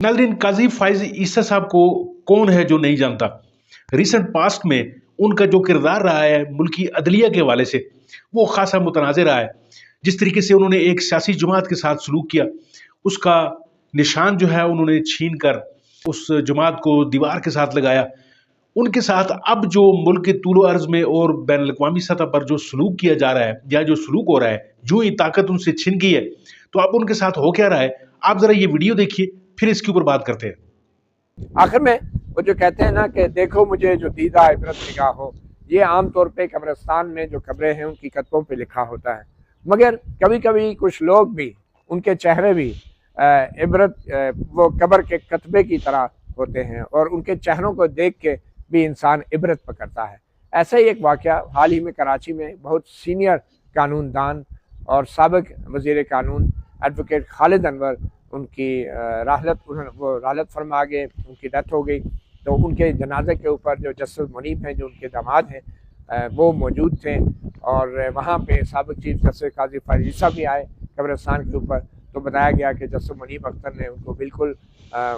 नाज़रीन, काजी फाइज ईसा साहब को कौन है जो नहीं जानता। रिसेंट पास्ट में उनका जो किरदार रहा है मुल्की अदलिया के हवाले से, वो खासा मुतनाज़ रहा है। जिस तरीके से उन्होंने एक सियासी जमात के साथ सलूक किया, उसका निशान जो है उन्होंने छीन कर उस जमात को दीवार के साथ लगाया। उनके साथ अब जो मुल्क के तूलो अर्ज में और बैन अवी सतह पर जो सलूक किया जा रहा है या जो सलूक हो रहा है, जो ही ताकत उनसे छिन गई है, तो अब उनके साथ हो क्या रहा है, आप जरा ये वीडियो देखिए, फिर इसके ऊपर बात करते हैं। आखिर में वो जो कहते हैं ना कि देखो मुझे जो दीदा इबरत निगाह हो, ये आम तौर पे कब्रिस्तान में जो कब्रें हैं उनकी कतबों पे लिखा होता है, मगर कभी कभी कुछ लोग भी, उनके चेहरे भी इबरत वो कब्र के कतबे की तरह होते हैं और उनके चेहरों को देख के भी इंसान इबरत पकड़ता है। ऐसा ही एक वाक़या हाल ही में कराची में बहुत सीनियर कानूनदान और साबिक वज़ीर कानून एडवोकेट खालिद अनवर, उनकी वो राहलत फरमा गए, उनकी डेथ हो गई। तो उनके जनाजे के ऊपर जो जस्टिस मुनीब हैं, जो उनके दामाद हैं, वो मौजूद थे और वहाँ पे साबिक चीफ जस्टिस काजी फाइज ईसा भी आए कब्रिस्तान के ऊपर। तो बताया गया कि जस्टिस मुनीब अख्तर ने उनको बिल्कुल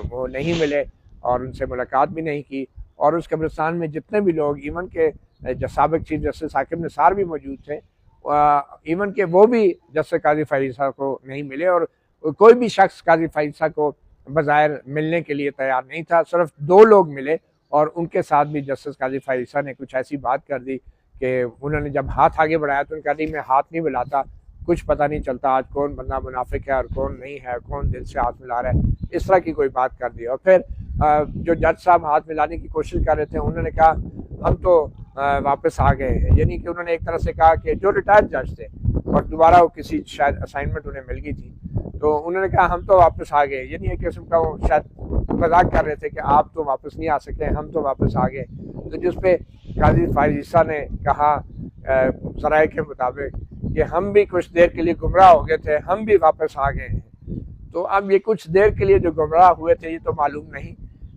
वो नहीं मिले और उनसे मुलाकात भी नहीं की। और उस कब्रिस्तान में जितने भी लोग, इवन के साबिक चीफ जस्टिस साकिब निसार भी मौजूद थे, इवन के वो भी जस्टिस काजी फाइज ईसा को नहीं मिले और कोई भी शख्स काजी फाइज ईसा को बज़ाहिर मिलने के लिए तैयार नहीं था। सिर्फ 2 लोग मिले और उनके साथ भी जस्टिस काजी फाइज ईसा ने कुछ ऐसी बात कर दी कि उन्होंने जब हाथ आगे बढ़ाया तो उनका, नहीं मैं हाथ नहीं मिलाता, कुछ पता नहीं चलता आज कौन बंदा मुनाफिक है और कौन नहीं है, कौन दिल से हाथ मिला रहा है, इस तरह की कोई बात कर दी। और फिर जो जज साहब हाथ मिलाने की कोशिश कर रहे थे, उन्होंने कहा हम तो वापस आ गए हैं। यानी कि उन्होंने एक तरह से कहा कि जो रिटायर्ड जज थे और दोबारा वो किसी शायद असाइनमेंट उन्हें मिल गई थी, तो उन्होंने कहा हम तो वापस आ गए। यानी एक किस्म का वो शायद मजाक कर रहे थे कि आप तो वापस नहीं आ सके, हम तो वापस आ गए। तो जिस पे काजी फाइज ईसा ने कहा ज़राए के मुताबिक कि हम भी कुछ देर के लिए गुमराह हो गए थे, हम भी वापस आ गए हैं। तो अब ये कुछ देर के लिए जो गुमराह हुए थे, ये तो मालूम नहीं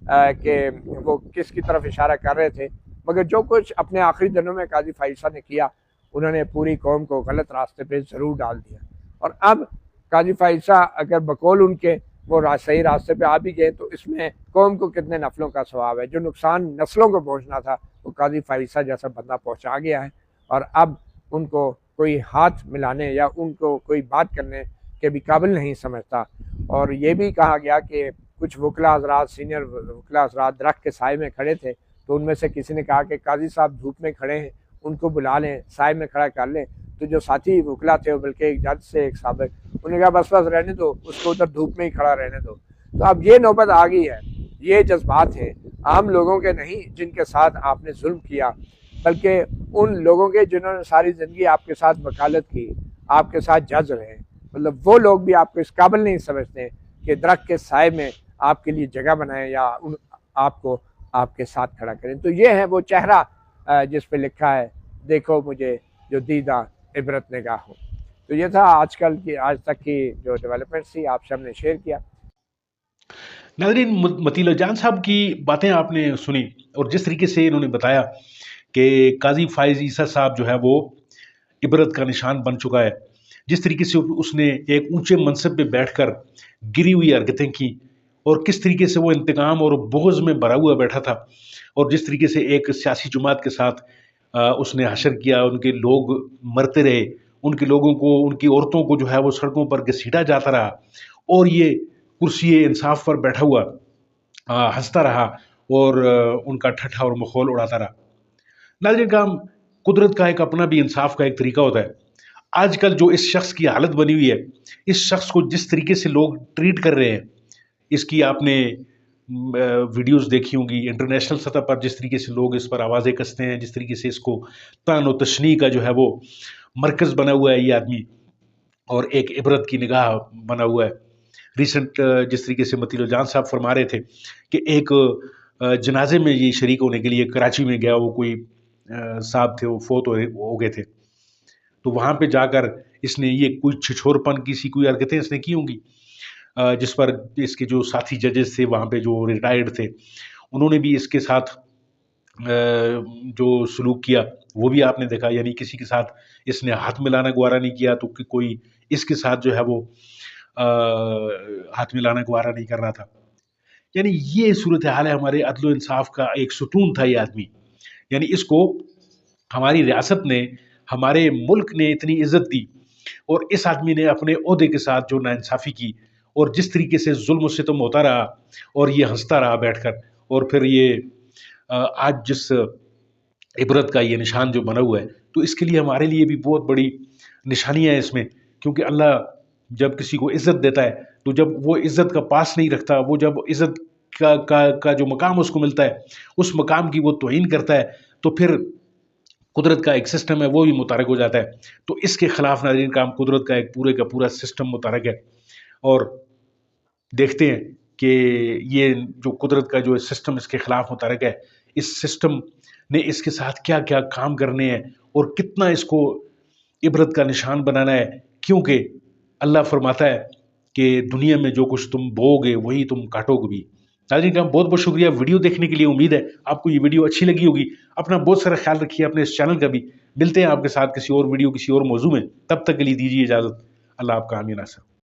कि वो किसकी तरफ इशारा कर रहे थे, मगर जो कुछ अपने आखिरी दिनों में काजी फाइज ईसा ने किया, उन्होंने पूरी कौम को गलत रास्ते पे ज़रूर डाल दिया। और अब काजी फाइज ईसा अगर बकौल उनके वो सही रास्ते पे आ भी गए, तो इसमें कौम को कितने नफलों का सवाब है। जो नुकसान नस्लों को पहुँचना था, वो काजी फाइज ईसा जैसा बंदा पहुँचा गया है और अब उनको कोई हाथ मिलाने या उनको कोई बात करने के भी काबिल नहीं समझता। और ये भी कहा गया कि कुछ वकला हज़रात, सीनियर वकला हज़रात दरख्त के साए में खड़े थे, तो उनमें से किसी ने कहा कि काजी साहब धूप में खड़े हैं, उनको बुला लें, साए में खड़ा कर लें। तो जो साथी वकला थे, बल्कि एक जज से एक साबिक, उन्होंने कहा बस बस रहने दो, उसको उधर धूप में ही खड़ा रहने दो। तो अब ये नौबत आ गई है। ये जज्बात हैं आम लोगों के नहीं जिनके साथ आपने जुल्म किया, बल्कि उन लोगों के जिन्होंने सारी ज़िंदगी आपके साथ वकालत की, आपके साथ जज रहे। मतलब वो लोग भी आपको इस काबिल नहीं समझते कि दरख्त के साए में आपके लिए जगह बनाएं या आपको आपके साथ खड़ा करें। तो ये है वो चेहरा जिस पे लिखा है देखो मुझे जो दीदा इबरत निगाह हो। तो ये था आज तक की जो डेवलपमेंट थी, आपसे हमने शेयर किया। नाज़रीन, मतीला जान साहब की बातें आपने सुनी और जिस तरीके से इन्होंने बताया कि काजी फाइज ईसा साहब जो है वो इबरत का निशान बन चुका है, जिस तरीके से उसने एक ऊंचे मनसब पे बैठकर गिरी हुई हरकतें की और किस तरीके से वो इंतकाम और बुग़्ज़ में भरा हुआ बैठा था, और जिस तरीके से एक सियासी जमात के साथ उसने हशर किया, उनके लोग मरते रहे, उनके लोगों को, उनकी औरतों को जो है वो सड़कों पर घसीटा जाता रहा और ये कुर्सी इंसाफ पर बैठा हुआ हंसता रहा और उनका ठट्ठा और मखौल उड़ाता रहा। नाज़रीन काम, कुदरत का एक अपना भी इंसाफ का एक तरीका होता है। आजकल जो इस शख्स की हालत बनी हुई है, इस शख्स को जिस तरीके से लोग ट्रीट कर रहे हैं, इसकी आपने वीडियोस देखी होंगी इंटरनेशनल सतह पर, जिस तरीके से लोग इस पर आवाज़ें कसते हैं, जिस तरीके से इसको तान और तशनी का जो है वो मरकज़ बना हुआ है ये आदमी, और एक इबरत की निगाह बना हुआ है। रिसेंट जिस तरीके से मतीला जान साहब फरमा रहे थे कि एक जनाजे में ये शरीक होने के लिए कराची में गया, वो कोई साहब थे, वो फोत हो गए थे, तो वहाँ पे जाकर इसने ये कोई छिछोरपन की कोई हरकतें इसने की होंगी, जिस पर इसके जो साथी जजेस थे वहाँ पे जो रिटायर्ड थे, उन्होंने भी इसके साथ जो सलूक किया वो भी आपने देखा। यानी किसी के साथ इसने हाथ मिलाना गवारा नहीं किया, तो कोई इसके साथ जो है वो हाथ मिलाना गवारा नहीं कर रहा था। یعنی یہ صورتحال ہے ہمارے عدل و انصاف کا، ایک ستون تھا یہ آدمی، یعنی اس کو ہماری ریاست نے، ہمارے ملک نے اتنی عزت دی، اور اس آدمی نے اپنے عہدے کے ساتھ جو ناانصافی کی، اور جس طریقے سے ظلم و ستم ہوتا رہا، اور یہ ہنستا رہا بیٹھ کر، اور پھر یہ آج جس عبرت کا یہ نشان جو بنا ہوا ہے، تو اس کے لیے ہمارے لیے بھی بہت بڑی نشانیاں ہیں اس میں، کیونکہ اللہ جب کسی کو عزت دیتا ہے تو جب وہ عزت کا پاس نہیں رکھتا، وہ جب عزت کا جو مقام اس کو ملتا ہے اس مقام کی وہ توہین کرتا ہے، تو پھر قدرت کا ایک سسٹم ہے وہ بھی متحرک ہو جاتا ہے۔ تو اس کے خلاف ناظرین کام قدرت کا ایک پورے کا پورا سسٹم متحرک ہے، اور دیکھتے ہیں کہ یہ جو قدرت کا جو سسٹم اس کے خلاف متحرک ہے، اس سسٹم نے اس کے ساتھ کیا کیا کام کرنے ہیں، اور کتنا اس کو عبرت کا نشان بنانا ہے، کیونکہ اللہ فرماتا ہے کہ دنیا میں جو کچھ تم بو گے وہی تم کاٹو گے بھی۔ ناظرین کا بہت بہت شکریہ ویڈیو دیکھنے کے لیے، امید ہے آپ کو یہ ویڈیو اچھی لگی ہوگی۔ اپنا بہت سارا خیال رکھیے، اپنے اس چینل کا بھی۔ ملتے ہیں آپ کے ساتھ کسی اور ویڈیو کسی اور موضوع میں، تب تک کے لیے دیجیے اجازت۔ اللہ آپ کا حامی ناصر۔